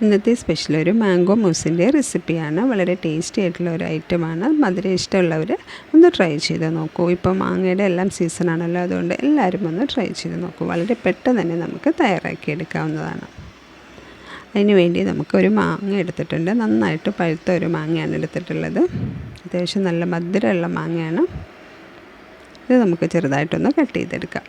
ഇന്നത്തെ സ്പെഷ്യൽ ഒരു മാംഗോ മൂസിൻ്റെ റെസിപ്പിയാണ്. വളരെ ടേസ്റ്റി ആയിട്ടുള്ള ഒരു ഐറ്റമാണ്. മധുരം ഇഷ്ടമുള്ളവർ ഒന്ന് ട്രൈ ചെയ്ത് നോക്കൂ. ഇപ്പോൾ മാങ്ങയുടെ എല്ലാം സീസണാണല്ലോ, അതുകൊണ്ട് എല്ലാവരും ഒന്ന് ട്രൈ ചെയ്ത് നോക്കൂ. വളരെ പെട്ടെന്ന് തന്നെ നമുക്ക് തയ്യാറാക്കി എടുക്കാവുന്നതാണ്. അതിന് വേണ്ടി നമുക്കൊരു മാങ്ങ എടുത്തിട്ടുണ്ട്. നന്നായിട്ട് പഴുത്ത ഒരു മാങ്ങയാണ് എടുത്തിട്ടുള്ളത്. അത്യാവശ്യം നല്ല മധുരമുള്ള മാങ്ങയാണ്. ഇത് നമുക്ക് ചെറുതായിട്ടൊന്ന് കട്ട് ചെയ്തെടുക്കാം.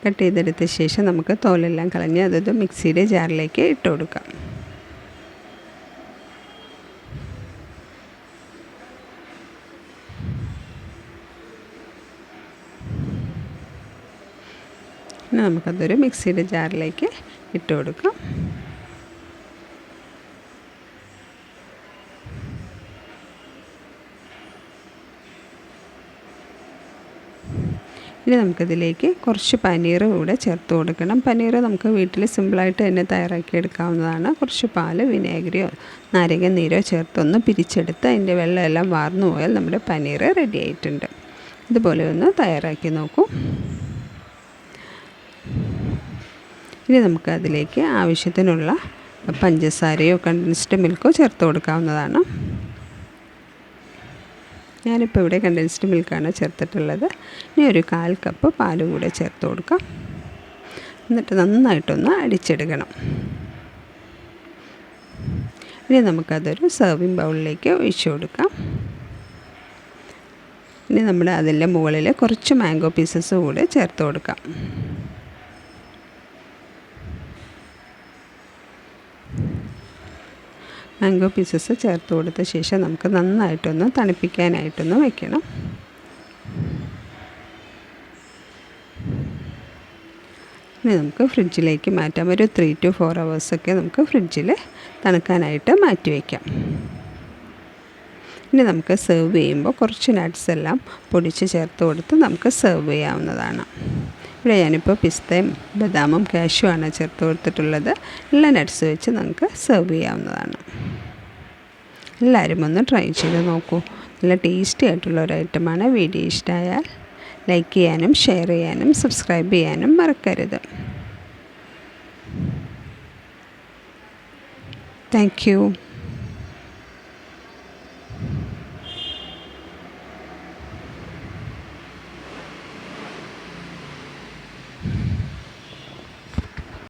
കട്ട് ചെയ്തെടുത്ത ശേഷം നമുക്ക് തോലെല്ലാം കളഞ്ഞ് അതൊരു മിക്സിയുടെ ജാറിലേക്ക് ഇട്ട് കൊടുക്കാം. ഇനി നമുക്കതൊരു മിക്സിയുടെ ജാറിലേക്ക് ഇട്ട് കൊടുക്കാം. ഇനി നമുക്കിതിലേക്ക് കുറച്ച് പനീർ കൂടെ ചേർത്ത് കൊടുക്കണം. പനീർ നമുക്ക് വീട്ടിൽ സിമ്പിളായിട്ട് തന്നെ തയ്യാറാക്കിയെടുക്കാവുന്നതാണ്. കുറച്ച് പാൽ, വിനാഗിരിയോ നാരങ്ങ നീരോ ചേർത്തൊന്ന് പിരിച്ചെടുത്ത് അതിൻ്റെ വെള്ളമെല്ലാം വാർന്നു പോയാൽ നമ്മുടെ പനീർ റെഡി ആയിട്ടുണ്ട്. ഇതുപോലെ ഒന്ന് തയ്യാറാക്കി നോക്കൂ. ഇനി നമുക്ക് അതിലേക്ക് ആവശ്യത്തിനുള്ള പഞ്ചസാരയോ കണ്ടൻസ്ഡ് മിൽക്കോ ചേർത്ത് കൊടുക്കാവുന്നതാണ്. ഞാനിപ്പോൾ ഇവിടെ കണ്ടൻസ്ഡ് മിൽക്കാണ് ചേർത്തിട്ടുള്ളത്. ഇനി ഒരു 1/4 കപ്പ് പാലും കൂടെ ചേർത്ത് കൊടുക്കാം. എന്നിട്ട് നന്നായിട്ടൊന്ന് അടിച്ചെടുക്കണം. ഇനി നമുക്കതൊരു സെർവിങ് ബൗളിലേക്ക് ഒഴിച്ചു കൊടുക്കാം. ഇനി നമ്മൾ അതിൻ്റെ മുകളിൽ കുറച്ച് മാംഗോ പീസസ് കൂടെ ചേർത്ത് കൊടുക്കാം. മാംഗോ പീസസ് ചേർത്ത് കൊടുത്ത ശേഷം നമുക്ക് നന്നായിട്ടൊന്ന് തണുപ്പിക്കാനായിട്ടൊന്ന് വയ്ക്കണം. ഇനി നമുക്ക് ഫ്രിഡ്ജിലേക്ക് മാറ്റാം. ഒരു 3 to 4 hours നമുക്ക് ഫ്രിഡ്ജിൽ തണുക്കാനായിട്ട് മാറ്റി വയ്ക്കാം. ഇനി നമുക്ക് സെർവ് ചെയ്യുമ്പോൾ കുറച്ച് നട്ട്സ് എല്ലാം പൊടിച്ച് ചേർത്ത് കൊടുത്ത് നമുക്ക് സെർവ് ചെയ്യാവുന്നതാണ്. ഇവിടെ ഞാനിപ്പോൾ പിസ്തയും ബദാമും കാഷ്യൂ ആണ് ചേർത്ത് കൊടുത്തിട്ടുള്ളത്. എല്ലാ നട്ട്സ് വെച്ച് നമുക്ക് സെർവ് ചെയ്യാവുന്നതാണ്. എല്ലാവരും ഒന്ന് ട്രൈ ചെയ്ത് നോക്കൂ. നല്ല ടേസ്റ്റി ആയിട്ടുള്ള ഒരു ഐറ്റമാണ്. വീഡിയോ ഇഷ്ടമായാൽ ലൈക്ക് ചെയ്യാനും ഷെയർ ചെയ്യാനും സബ്സ്ക്രൈബ് ചെയ്യാനും മറക്കരുത്. Thank you.